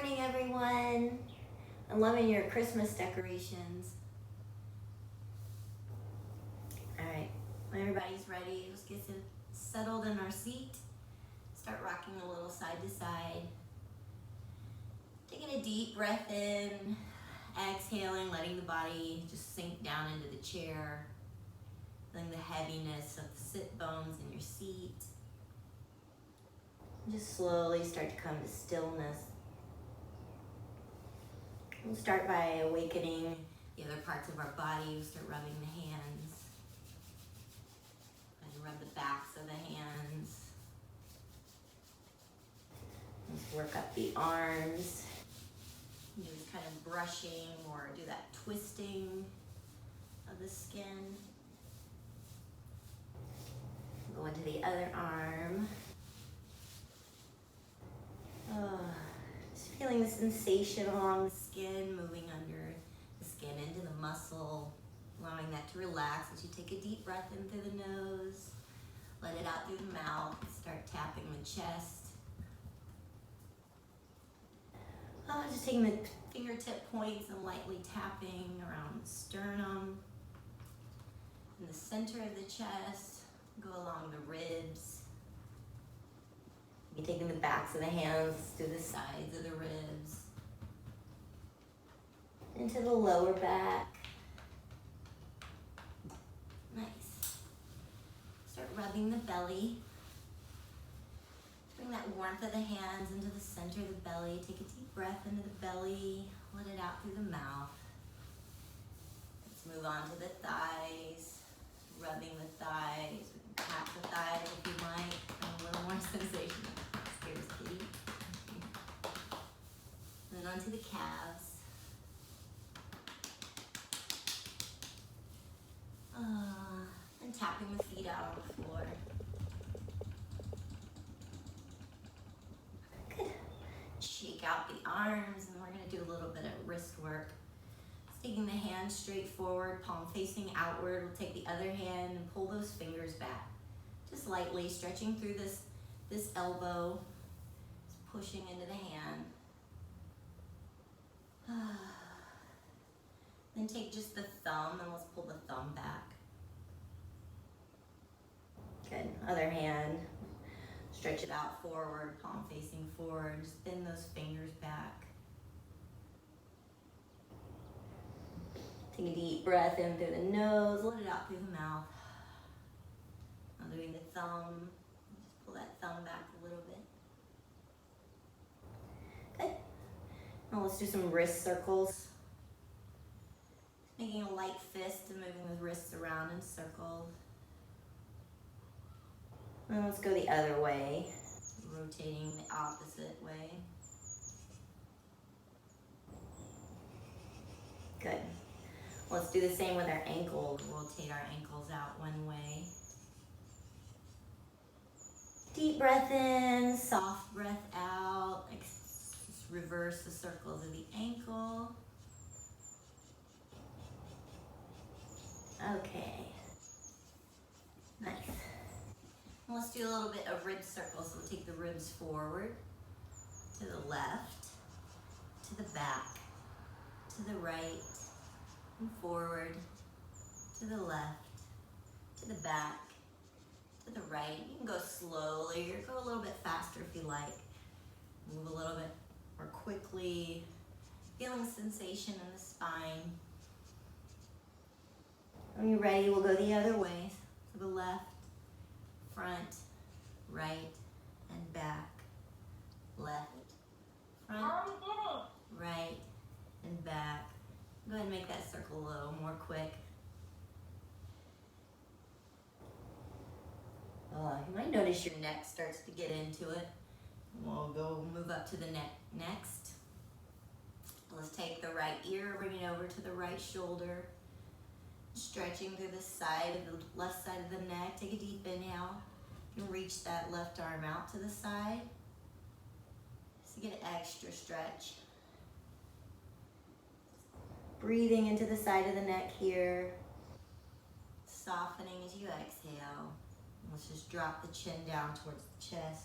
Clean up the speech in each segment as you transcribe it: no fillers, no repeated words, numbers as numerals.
morning, everyone. I'm loving your Christmas decorations. All right, when everybody's ready, let's get settled in our seat. Start rocking a little side to side. Taking a deep breath in, exhaling, letting the body just sink down into the chair. Feeling the heaviness of the sit bones in your seat. Just slowly start to come to stillness. We'll start by awakening the other parts of our body. We'll start rubbing the hands. And rub the backs of the hands. Let's work up the arms. Do this kind of brushing or do that twisting of the skin. Go into the other arm. Just feeling the sensation along the skin, moving under the skin into the muscle, allowing that to relax as you take a deep breath in through the nose, let it out through the mouth, start tapping the chest. Just taking the fingertip points and lightly tapping around the sternum, in the center of the chest, go along the ribs. You're taking the backs of the hands to the sides of the ribs, into the lower back. Nice. Start rubbing the belly. Bring that warmth of the hands into the center of the belly. Take a deep breath into the belly. Let it out through the mouth. Let's move on to the thighs. Rubbing the thighs. We can tap the thighs if you like. A little more sensation. Scares Kitty. Then onto the calves. And tapping the feet out on the floor. Good. Shake out the arms, and we're going to do a little bit of wrist work. Taking the hand straight forward, palm facing outward. We'll take the other hand and pull those fingers back. Just lightly stretching through this elbow. Just pushing into the hand. Then take just the thumb and let's pull the thumb back. Good. Other hand. Stretch it out forward, palm facing forward. Just bend those fingers back. Take a deep breath in through the nose, let it out through the mouth. Now doing the thumb, just pull that thumb back a little bit. Good. Now let's do some wrist circles. Making a light fist and moving the wrists around in circles. And let's go the other way, rotating the opposite way. Good. Let's do the same with our ankles. Rotate our ankles out one way. Deep breath in, soft breath out. Just reverse the circles of the ankle. Okay. Nice. And let's do a little bit of rib circles. So we'll take the ribs forward, to the left, to the back, to the right, and forward, to the left, to the back, to the right. You can go slowly or go a little bit faster if you like. Move a little bit more quickly. Feeling sensation in the spine. When you're ready, we'll go the other way. To the left, front, right, and back. Left, front, right, and back. Go ahead and make that circle a little more quick. You might notice your neck starts to get into it. We'll move up to the neck next. Let's take the right ear, bring it over to the right shoulder. Stretching through the side of the left side of the neck. Take a deep inhale. And reach that left arm out to the side. So get an extra stretch. Breathing into the side of the neck here. Softening as you exhale. Let's just drop the chin down towards the chest.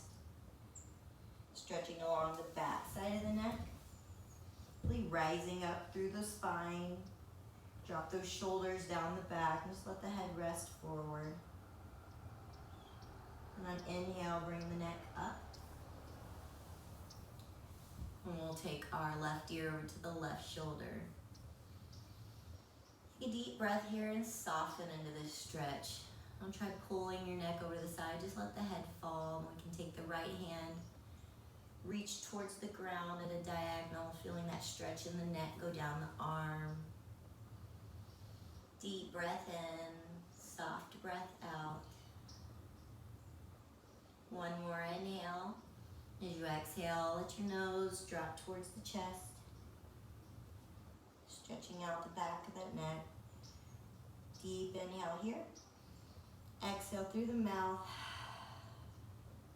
Stretching along the back side of the neck. rising up through the spine. Drop those shoulders down the back and just let the head rest forward. And then inhale, bring the neck up. And we'll take our left ear over to the left shoulder. Take a deep breath here and soften into this stretch. Don't try pulling your neck over to the side, just let the head fall. We can take the right hand, reach towards the ground at a diagonal, feeling that stretch in the neck go down the arm. Deep breath in, soft breath out. One more inhale. As you exhale, let your nose drop towards the chest. Stretching out the back of that neck. Deep inhale here. Exhale through the mouth.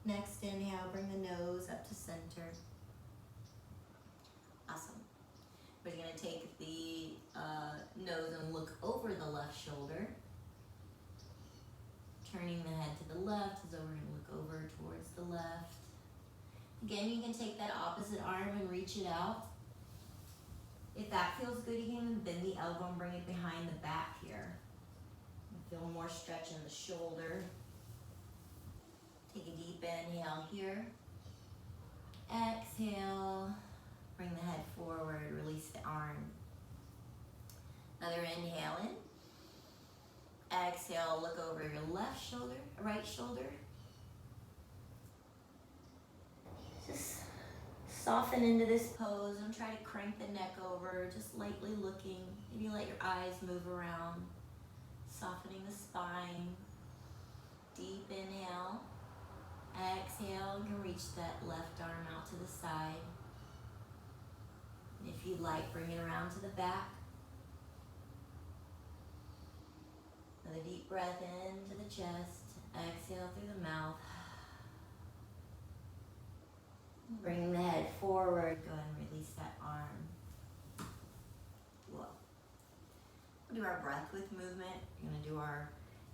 Next inhale, bring the nose up to center. Awesome. We're going to take the nose and look over the left shoulder. Turning the head to the left as though we're going to look over towards the left. Again, you can take that opposite arm and reach it out. If that feels good, you can bend the elbow and bring it behind the back here. Feel more stretch in the shoulder. Take a deep inhale here. Exhale. Bring the head forward. Release the arm. Another inhale in. Exhale. Look over your left shoulder, right shoulder. Just soften into this pose. Don't try to crank the neck over. Just lightly looking. Maybe let your eyes move around. Softening the spine. Deep inhale. Exhale. You can reach that left arm out to the side. And if you like, bring it around to the back. Another deep breath into the chest. Exhale through the mouth. Bring the head forward. Go ahead and release that arm. Whoa. We'll do our breath with movement. We're going to do our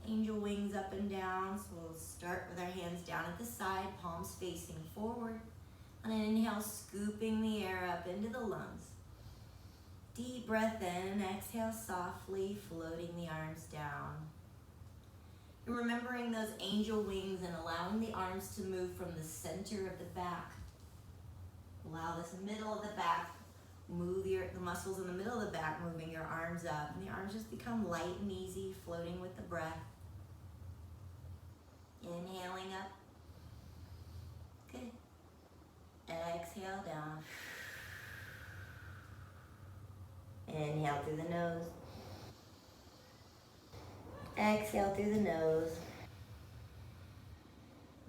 angel wings up and down. So we'll start with our hands down at the side, palms facing forward. On an inhale, scooping the air up into the lungs. Deep breath in, exhale softly, floating the arms down. And remembering those angel wings and allowing the arms to move from the center of the back. Allow this middle of the back, move the muscles in the middle of the back, moving your arms up. And the arms just become light and easy, floating with the breath. Inhaling up. Good. Exhale down. Inhale through the nose. Exhale through the nose.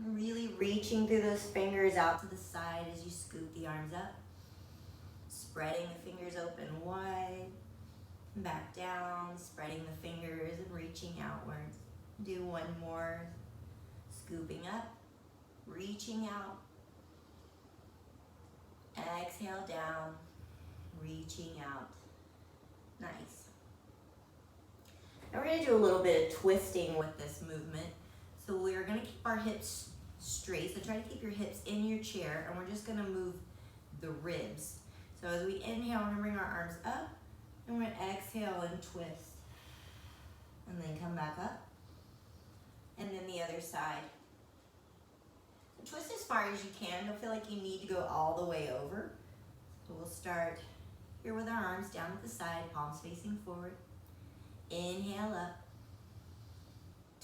Really reaching through those fingers out to the side as you scoop the arms up. Spreading the fingers open wide. Back down, spreading the fingers and reaching outwards. Do one more. Scooping up, reaching out. Exhale down, reaching out. Nice. Now we're going to do a little bit of twisting with this movement. So we're going to keep our hips straight. So try to keep your hips in your chair, and we're just going to move the ribs. So as we inhale, we're going to bring our arms up, and we're going to exhale and twist. And then come back up. And then the other side. So twist as far as you can. Don't feel like you need to go all the way over. So we'll start here with our arms down at the side, palms facing forward. Inhale up.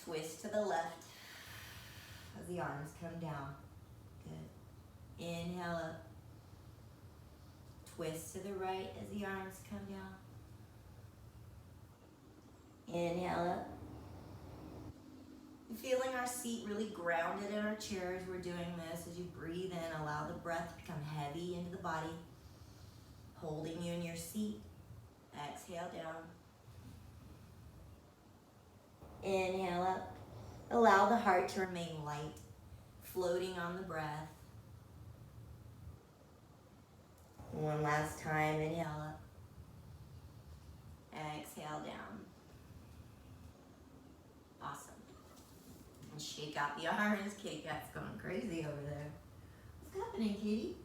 Twist to the left as the arms come down. Good. Inhale up. Twist to the right as the arms come down. Inhale up. Feeling our seat really grounded in our chair as we're doing this. As you breathe in, allow the breath to become heavy into the body, holding you in your seat. Exhale down. Inhale up. Allow the heart to remain light, floating on the breath. One last time, inhale up. Exhale down. Awesome. And shake out the arms. Kitty cat's going crazy over there. What's happening, Kitty?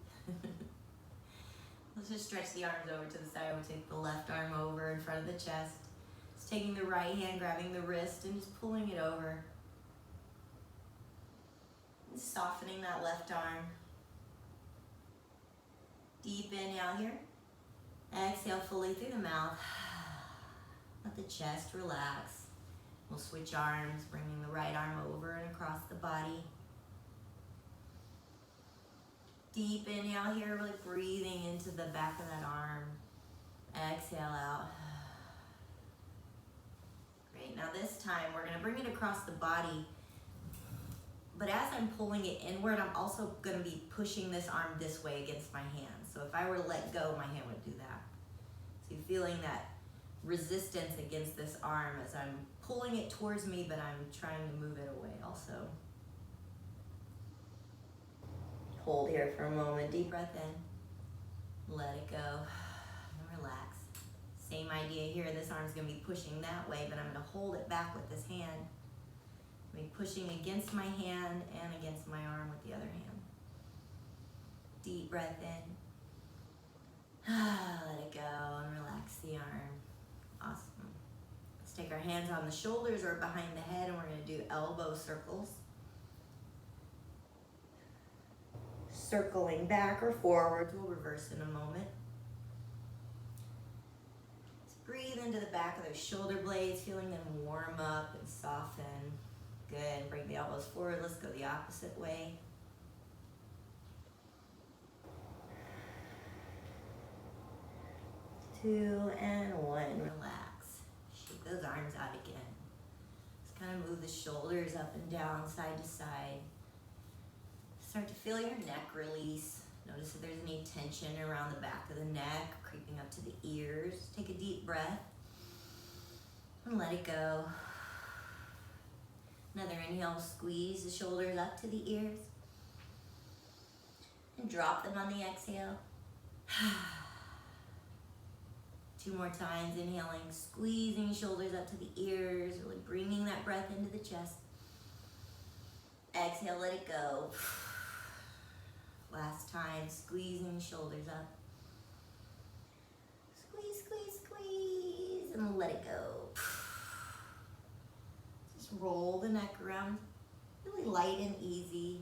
We'll Let's just stretch the arms over to the side. We'll take the left arm over in front of the chest. Just taking the right hand, grabbing the wrist, and just pulling it over. And softening that left arm. Deep inhale here. Exhale fully through the mouth. Let the chest relax. We'll switch arms, bringing the right arm over and across the body. Deep inhale here, really breathing into the back of that arm. Exhale out. Great, now this time we're gonna bring it across the body. But as I'm pulling it inward, I'm also gonna be pushing this arm this way against my hand. So if I were to let go, my hand would do that. So you're feeling that resistance against this arm as I'm pulling it towards me, but I'm trying to move it away also. Hold here for a moment, deep breath in, let it go, and relax. Same idea here, this arm's gonna be pushing that way, but I'm gonna hold it back with this hand. I'm gonna be pushing against my hand and against my arm with the other hand. Deep breath in. Let it go and relax the arm. Awesome. Let's take our hands on the shoulders or behind the head, and we're gonna do elbow circles. Circling back or forwards, we'll reverse in a moment. Just breathe into the back of those shoulder blades, feeling them warm up and soften. Good, bring the elbows forward. Let's go the opposite way. 2 and 1, relax. Shake those arms out again. Just kind of move the shoulders up and down, side to side. Start to feel your neck release. Notice if there's any tension around the back of the neck, creeping up to the ears. Take a deep breath and let it go. Another inhale, squeeze the shoulders up to the ears. And drop them on the exhale. 2 more times, inhaling, squeezing shoulders up to the ears, really bringing that breath into the chest. Exhale, let it go. Last time, squeezing shoulders up. Squeeze, squeeze, squeeze, and let it go. Just roll the neck around, really light and easy,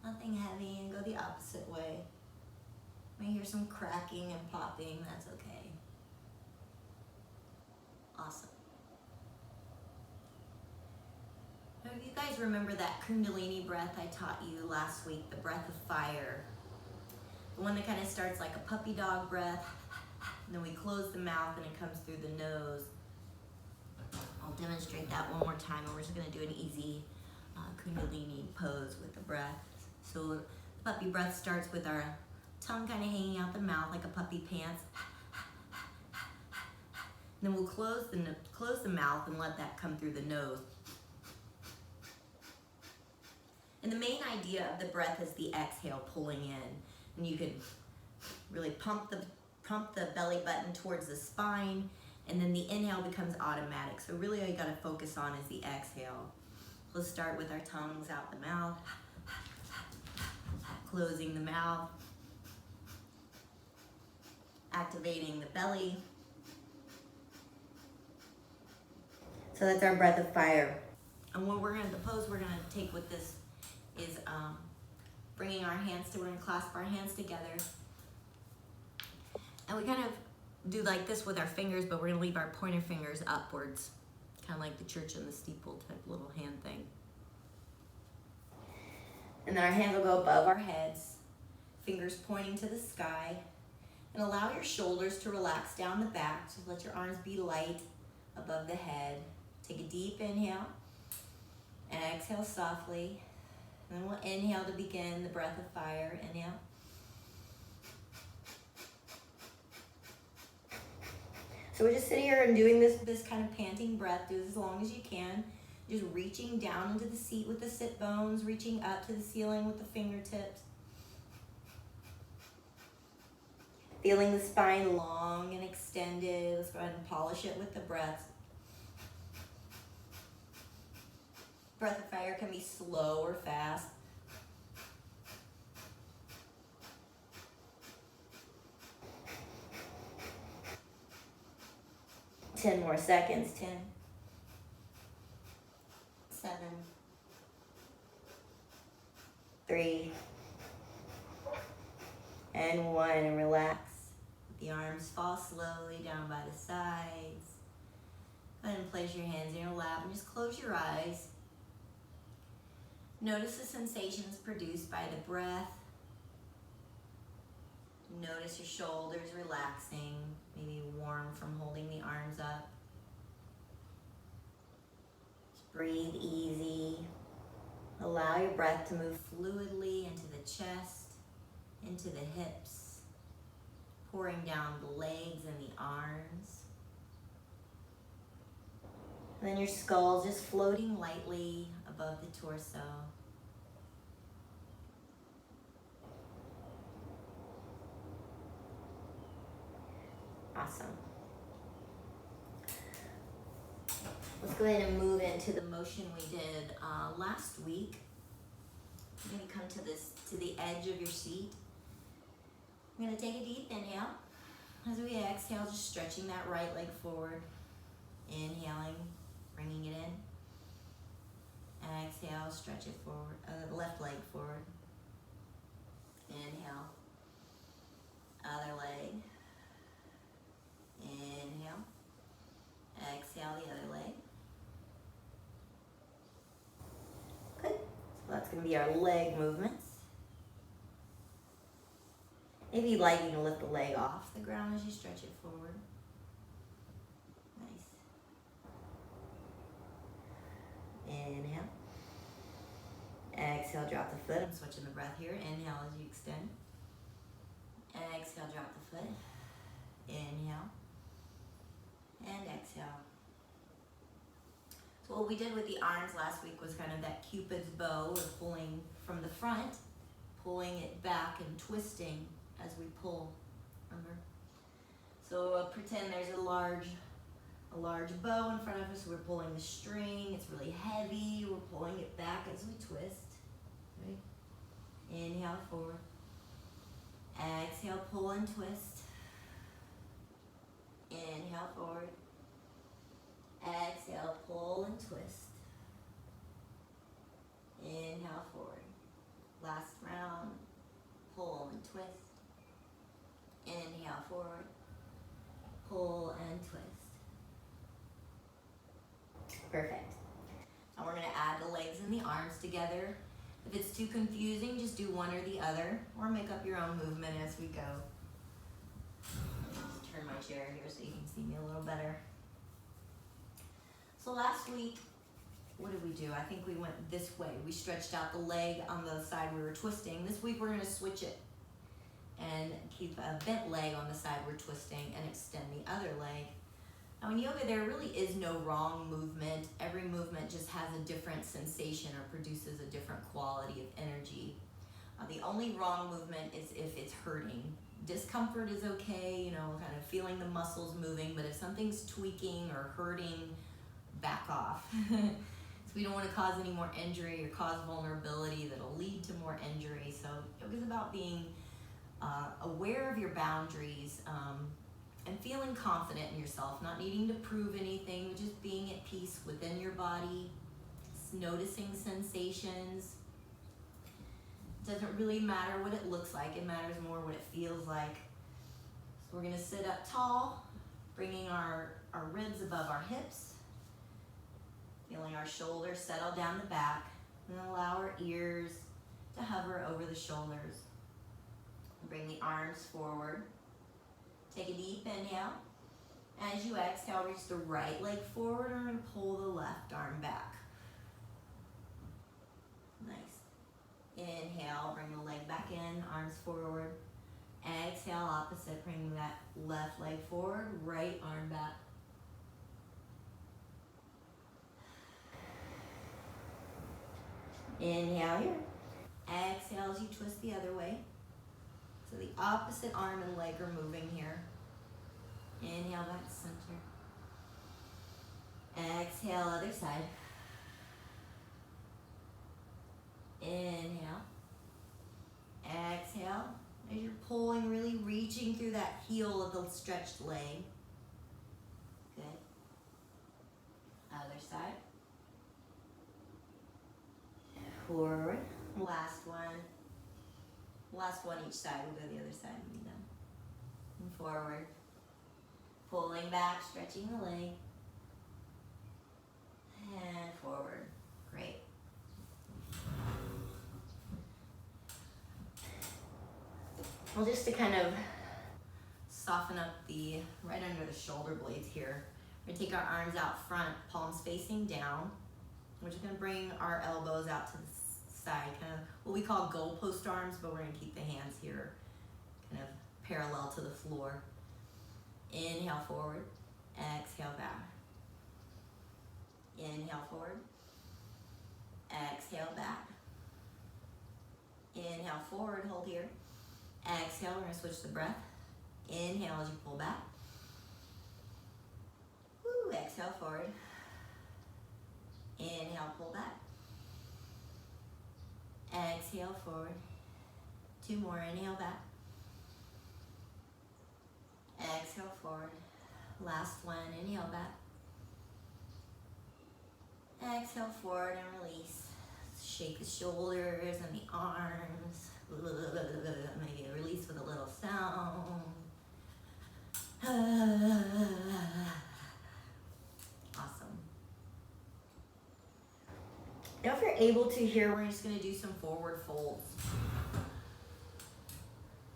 nothing heavy, and go the opposite way. You may hear some cracking and popping, that's okay. Awesome. Now, if you guys remember that Kundalini breath I taught you last week, the breath of fire, the one that kind of starts like a puppy dog breath, and then we close the mouth and it comes through the nose. I'll demonstrate that one more time, and we're just gonna do an easy Kundalini pose with the breath. So the puppy breath starts with our tongue kind of hanging out the mouth like a puppy pants. Then we'll close the mouth and let that come through the nose. And the main idea of the breath is the exhale, pulling in. And you can really pump the belly button towards the spine, and then the inhale becomes automatic. So really all you gotta focus on is the exhale. Let's start with our tongues out the mouth, closing the mouth, activating the belly. So that's our breath of fire. And what the pose we're gonna take with this is bringing our hands we're gonna clasp our hands together. And we kind of do like this with our fingers, but we're gonna leave our pointer fingers upwards, kind of like the church in the steeple type little hand thing. And then our hands will go above our heads, fingers pointing to the sky. And allow your shoulders to relax down the back, so let your arms be light above the head. Take a deep inhale, and exhale softly. And then we'll inhale to begin the breath of fire. Inhale. So we're just sitting here and doing this kind of panting breath. Do this as long as you can. Just reaching down into the seat with the sit bones, reaching up to the ceiling with the fingertips. Feeling the spine long and extended. Let's go ahead and polish it with the breath. Breath of fire can be slow or fast. 10 more seconds. 10, 7, 3, and 1. And relax. The arms fall slowly down by the sides. Go ahead and place your hands in your lap and just close your eyes. Notice the sensations produced by the breath. Notice your shoulders relaxing, maybe warm from holding the arms up. Just breathe easy. Allow your breath to move fluidly into the chest, into the hips, pouring down the legs and the arms. And then your skull just floating lightly above the torso. Awesome. Let's go ahead and move into the motion we did last week. You're going to come to the edge of your seat. I'm going to take a deep inhale. As we exhale, just stretching that right leg forward. Inhaling, bringing it in. Exhale, stretch it forward, left leg forward. Inhale. Other leg. Inhale. Exhale the other leg. Good. So that's going to be our leg movements. Maybe you'd like you to lift the leg off the ground as you stretch it forward. Nice. Inhale. Exhale, drop the foot. I'm switching the breath here. Inhale as you extend. Exhale, drop the foot. Inhale. And exhale. So what we did with the arms last week was kind of that Cupid's bow, or pulling from the front, pulling it back and twisting as we pull, remember? So pretend there's a large bow in front of us. We're pulling the string. It's really heavy. We're pulling it back as we twist. Right? Inhale forward. Exhale, pull and twist. Inhale forward. Exhale, pull and twist. Inhale forward. Last round. Pull and twist. Inhale forward. Pull and twist. Perfect. Now we're going to add the legs and the arms together. If it's too confusing, just do one or the other, or make up your own movement as we go. Just turn my chair here so you can see me a little better. So last week, what did we do? I think we went this way. We stretched out the leg on the side we were twisting. This week we're going to switch it and keep a bent leg on the side we're twisting and extend the other leg. Now in yoga, there really is no wrong movement. Every movement just has a different sensation or produces a different quality of energy. The only wrong movement is if it's hurting. Discomfort is okay, you know, kind of feeling the muscles moving, but if something's tweaking or hurting, back off. So we don't want to cause any more injury or cause vulnerability that'll lead to more injury. So yoga is about being aware of your boundaries, and feeling confident in yourself, not needing to prove anything, just being at peace within your body, noticing sensations. It doesn't really matter what it looks like, it matters more what it feels like. So we're going to sit up tall, bringing our ribs above our hips, feeling our shoulders settle down the back, and allow our ears to hover over the shoulders. Bring the arms forward. Take a deep inhale. As you exhale, reach the right leg forward and we're going to pull the left arm back. Nice. Inhale, bring the leg back in, arms forward. Exhale, opposite, bring that left leg forward, right arm back. Inhale here. Exhale as you twist the other way. So the opposite arm and leg are moving here. Inhale back to center. Exhale, other side. Inhale. Exhale. As you're pulling, really reaching through that heel of the stretched leg. Good. Other side. Forward. Last one. Last one each side. We'll go to the other side when we're done. And forward. Pulling back, stretching the leg. And forward. Great. Well, just to kind of soften up the right under the shoulder blades here, we're gonna take our arms out front, palms facing down. We're just gonna bring our elbows out to the side, kind of what we call goalpost arms, but we're gonna keep the hands here kind of parallel to the floor. Inhale forward, exhale back. Inhale forward, exhale back. Inhale forward, hold here. Exhale, we're gonna switch the breath. Inhale as you pull back. Woo, exhale forward. Inhale, pull back. Exhale forward. 2 more, inhale back. Exhale forward. Last one, inhale back. Exhale forward and release. Shake the shoulders and the arms. Maybe release with a little sound. Awesome. Now if you're able to here, we're just gonna do some forward folds.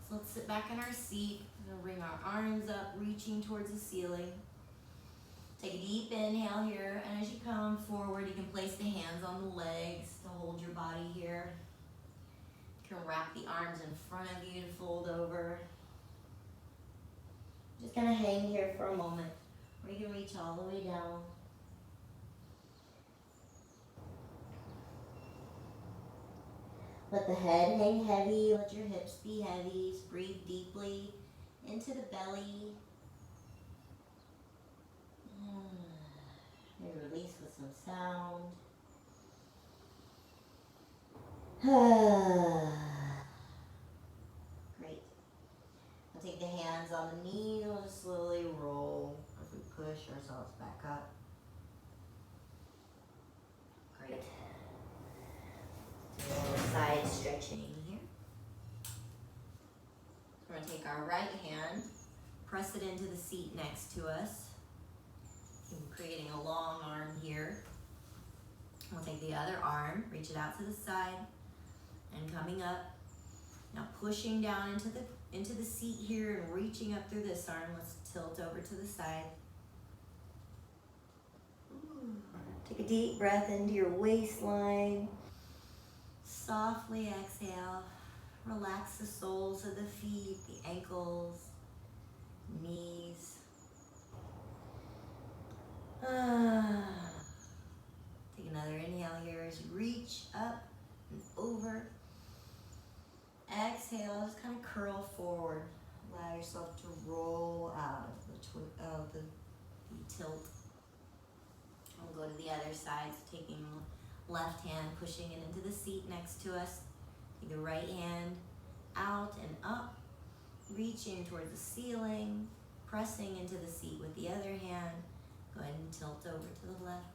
So let's sit back in our seat. We're gonna bring our arms up, reaching towards the ceiling. Take a deep inhale here, and as you come forward, you can place the hands on the legs to hold your body here. You can wrap the arms in front of you to fold over. Just gonna hang here for a moment, or you can reach all the way down. Let the head hang heavy, let your hips be heavy. Just breathe deeply into the belly. And release with some sound. Great. We'll take the hands on the knee and we'll just slowly roll as we push ourselves back up. Great. Do a little side stretching here. We're going to take our right hand, press it into the seat next to us. Creating a long arm here. We'll take the other arm, reach it out to the side, and coming up. Now pushing down into the seat here and reaching up through this arm. Let's tilt over to the side. Take a deep breath into your waistline. Softly exhale. Relax the soles of the feet, the ankles, knees. Take another inhale here as you reach up and over. Exhale, just kind of curl forward. Allow yourself to roll out of the tilt. We'll go to the other side, so taking left hand, pushing it into the seat next to us. Take the right hand out and up, reaching towards the ceiling, pressing into the seat with the other hand. Go ahead and tilt over to the left.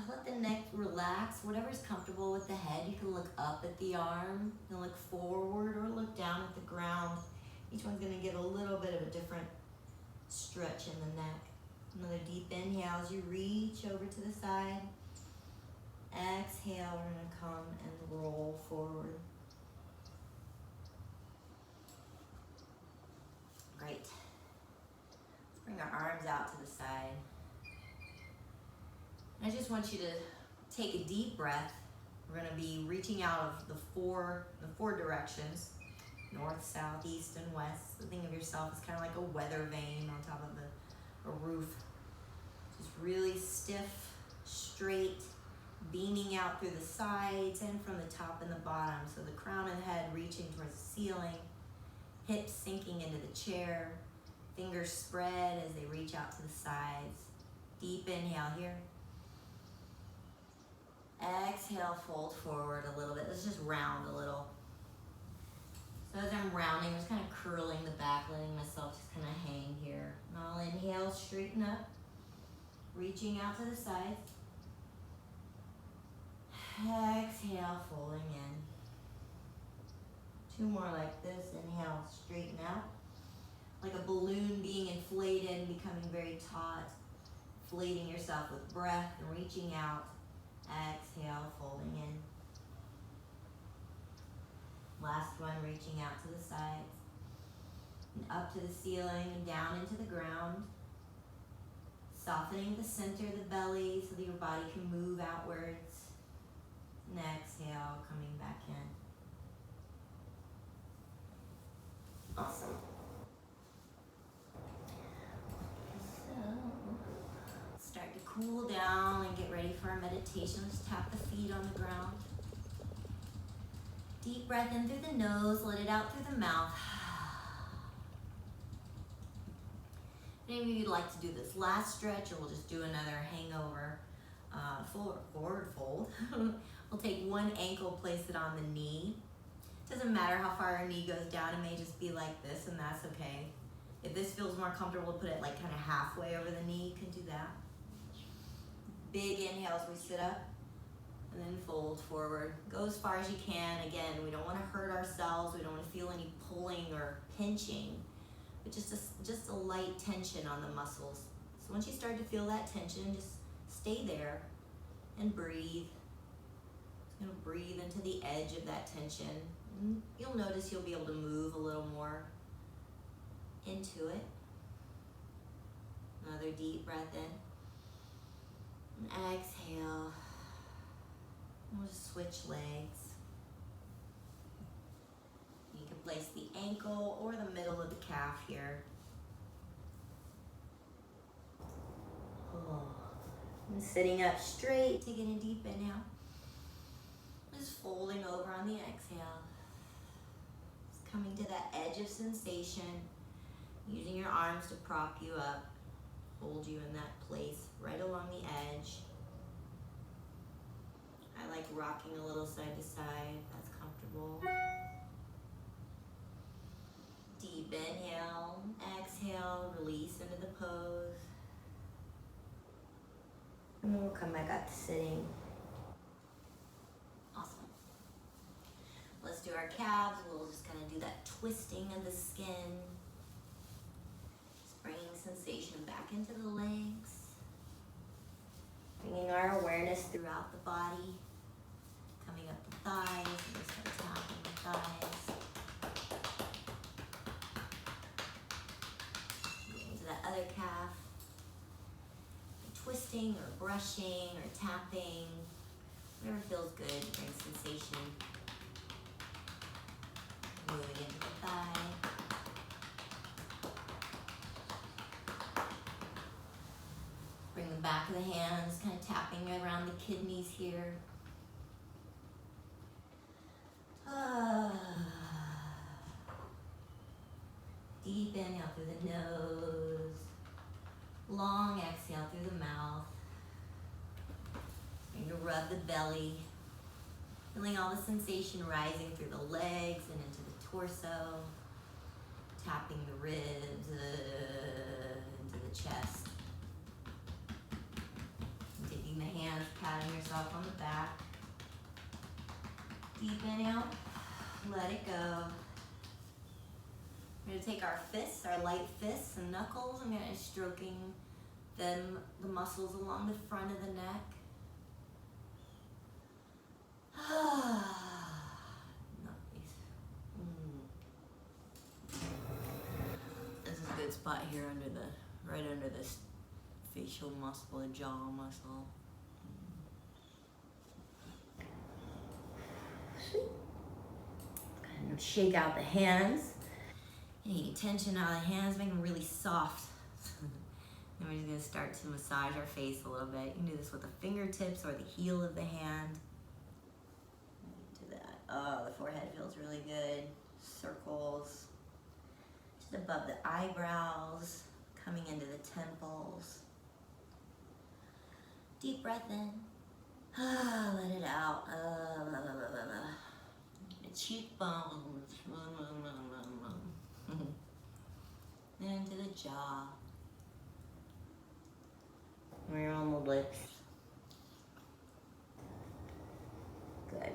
Let the neck relax, whatever's comfortable with the head. You can look up at the arm, you can look forward or look down at the ground. Each one's gonna get a little bit of a different stretch in the neck. Another deep inhale as you reach over to the side. Exhale, we're gonna come and roll forward. Great. Bring our arms out to the side. And I just want you to take a deep breath. We're going to be reaching out of the four directions, north, south, east, and west. So think of yourself as kind of like a weather vane on top of a roof. Just really stiff, straight, beaming out through the sides and from the top and the bottom. So the crown of the head reaching towards the ceiling, hips sinking into the chair. Fingers spread as they reach out to the sides. Deep inhale here. Exhale, fold forward a little bit. Let's just round a little. So as I'm rounding, I'm just kind of curling the back, letting myself just kind of hang here. And I'll inhale, straighten up. reaching out to the sides. Exhale, folding in. 2 more like this. Inhale, straighten out. Like a balloon being inflated and becoming very taut. Inflating yourself with breath and reaching out. Exhale, folding in. Last one, reaching out to the sides. And up to the ceiling and down into the ground. Softening the center of the belly so that your body can move outwards. And exhale, coming back in. Awesome. So, start to cool down and get ready for our meditation. Just tap the feet on the ground. Deep breath in through the nose, let it out through the mouth. Maybe you'd like to do this last stretch, or we'll just do another hangover forward fold. We'll take one ankle, place it on the knee. Doesn't matter how far our knee goes down, it may just be like this, and that's okay. If this feels more comfortable, put it like kind of halfway over the knee, you can do that. Big inhale as we sit up, and then fold forward. Go as far as you can. Again, we don't want to hurt ourselves, we don't want to feel any pulling or pinching, but just a light tension on the muscles. So once you start to feel that tension, just stay there and breathe. Just gonna breathe into the edge of that tension. And you'll notice you'll be able to move a little more into it. Another deep breath in. And exhale. And we'll just switch legs. You can place the ankle or the middle of the calf here. Oh. And sitting up straight, taking a deep inhale. Just folding over on the exhale. Just coming to that edge of sensation. Using your arms to prop you up. Hold you in that place right along the edge. I like rocking a little side to side. That's comfortable. Deep inhale, exhale, release into the pose. And then we'll come back up to sitting. Awesome. Let's do our calves. We'll just kind of do that twisting of the skin. Just bringing sensation back into the legs. Bringing our awareness throughout the body. Coming up the thighs, and just start tapping the thighs. Getting to that other calf. Twisting or brushing or tapping, whatever feels good to bring sensation. Moving into the thigh. Bring the back of the hands, kind of tapping around the kidneys here. Deep inhale through the nose. Long exhale through the mouth. Going to rub the belly. Feeling all the sensation rising through the legs and into the torso. Tapping the ribs into the chest. And taking the hands, patting yourself on the back. Deep inhale. Let it go. I'm going to take our fists, our light fists and knuckles. I'm going to stroking them, the muscles along the front of the neck. Nice. This is a good spot here under the, right under this facial muscle, the jaw muscle. And shake out the hands. Any tension out of the hands, make them really soft. Then we're just gonna start to massage our face a little bit. You can do this with the fingertips or the heel of the hand. Do that. Oh, the forehead feels really good. Circles. Just above the eyebrows, coming into the temples. Deep breath in. Let it out. The cheekbones. Into the jaw. We're on the lips. Good.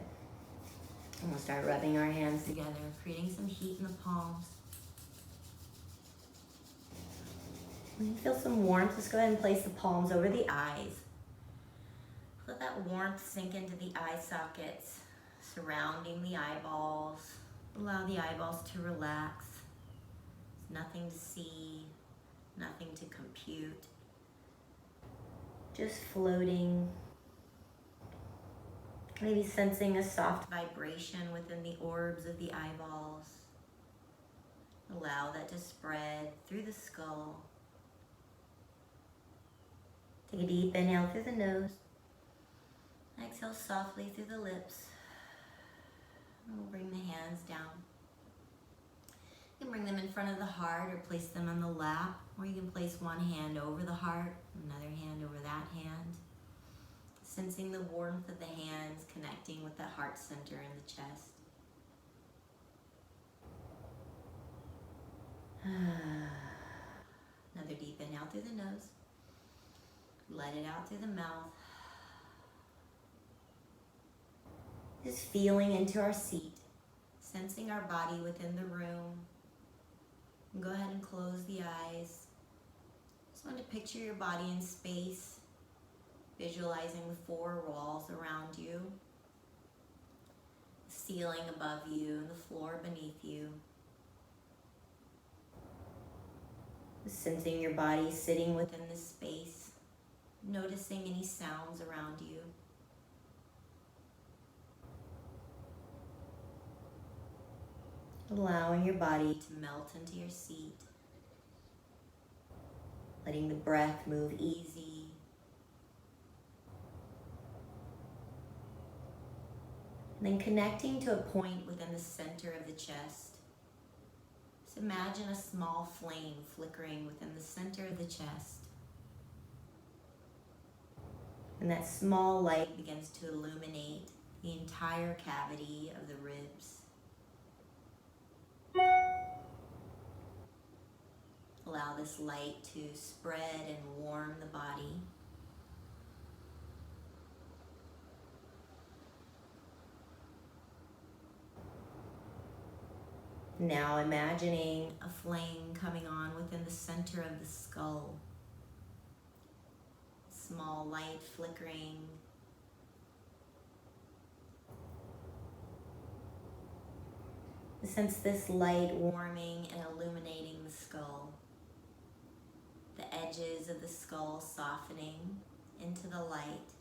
And we'll start rubbing our hands together, creating some heat in the palms. When you feel some warmth, just go ahead and place the palms over the eyes. Let that warmth sink into the eye sockets, surrounding the eyeballs. Allow the eyeballs to relax. There's nothing to see, nothing to compute. Just floating. Maybe sensing a soft vibration within the orbs of the eyeballs. Allow that to spread through the skull. Take a deep inhale through the nose. Exhale softly through the lips. And we'll bring the hands down. You can bring them in front of the heart or place them on the lap, or you can place one hand over the heart, another hand over that hand. Sensing the warmth of the hands connecting with the heart center in the chest. Another deep inhale through the nose. Let it out through the mouth. Just feeling into our seat, sensing our body within the room. And go ahead and close the eyes. Just want to picture your body in space, visualizing the four walls around you, the ceiling above you, and the floor beneath you. Just sensing your body sitting within this space, noticing any sounds around you. Allowing your body to melt into your seat. Letting the breath move easy. And then connecting to a point within the center of the chest. Just imagine a small flame flickering within the center of the chest. And that small light begins to illuminate the entire cavity of the ribs. Allow this light to spread and warm the body. Now imagining a flame coming on within the center of the skull. Small light flickering. Sense this light warming and illuminating the skull. The edges of the skull softening into the light.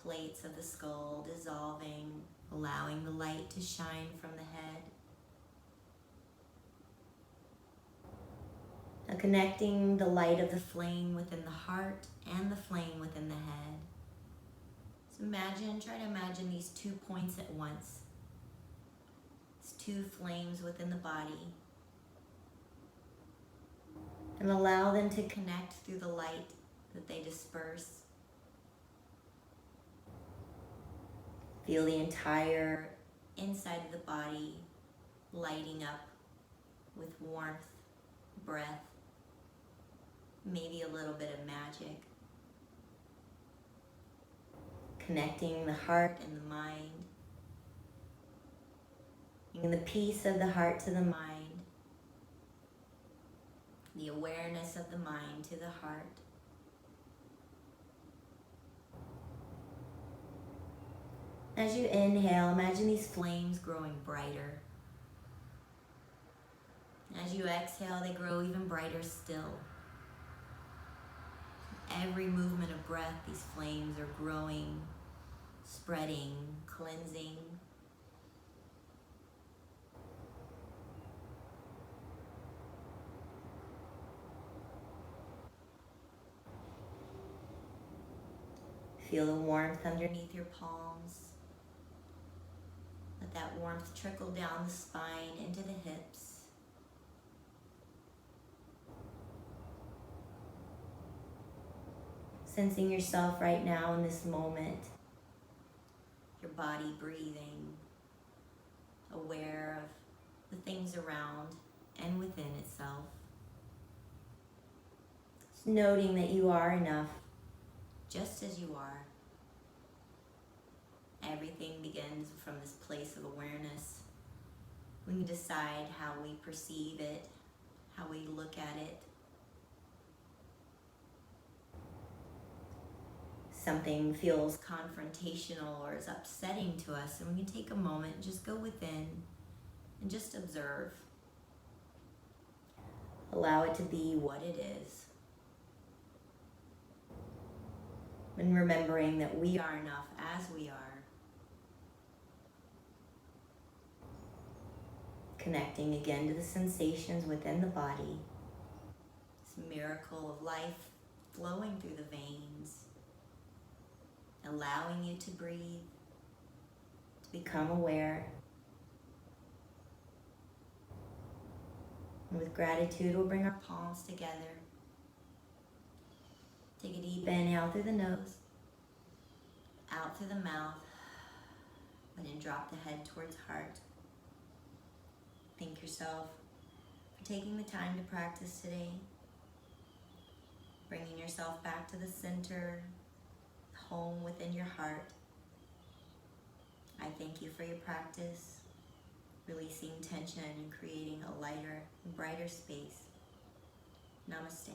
Plates of the skull dissolving, allowing the light to shine from the head. Now connecting the light of the flame within the heart and the flame within the head. So try to imagine these 2 points at once. These 2 flames within the body. And allow them to connect through the light that they disperse. Feel the entire inside of the body lighting up with warmth, breath, maybe a little bit of magic. Connecting the heart and the mind. Bringing the peace of the heart to the mind. The awareness of the mind to the heart. As you inhale, imagine these flames growing brighter. As you exhale, they grow even brighter still. Every movement of breath, these flames are growing, spreading, cleansing. Feel the warmth underneath your palms. Let that warmth trickle down the spine into the hips. Sensing yourself right now in this moment. Your body breathing, aware of the things around and within itself. Just noting that you are enough, just as you are. Everything begins from this place of awareness. We can decide how we perceive it, how we look at it. Something feels confrontational or is upsetting to us, and we can take a moment and just go within and just observe. Allow it to be what it is. And remembering that we are enough as we are. Connecting again to the sensations within the body. This miracle of life flowing through the veins. Allowing you to breathe, to become aware. And with gratitude, we'll bring our palms together. Take a deep inhale through the nose, out through the mouth, and then drop the head towards heart. Thank yourself for taking the time to practice today. Bringing yourself back to the center, home within your heart. I thank you for your practice, releasing tension and creating a lighter and brighter space. Namaste.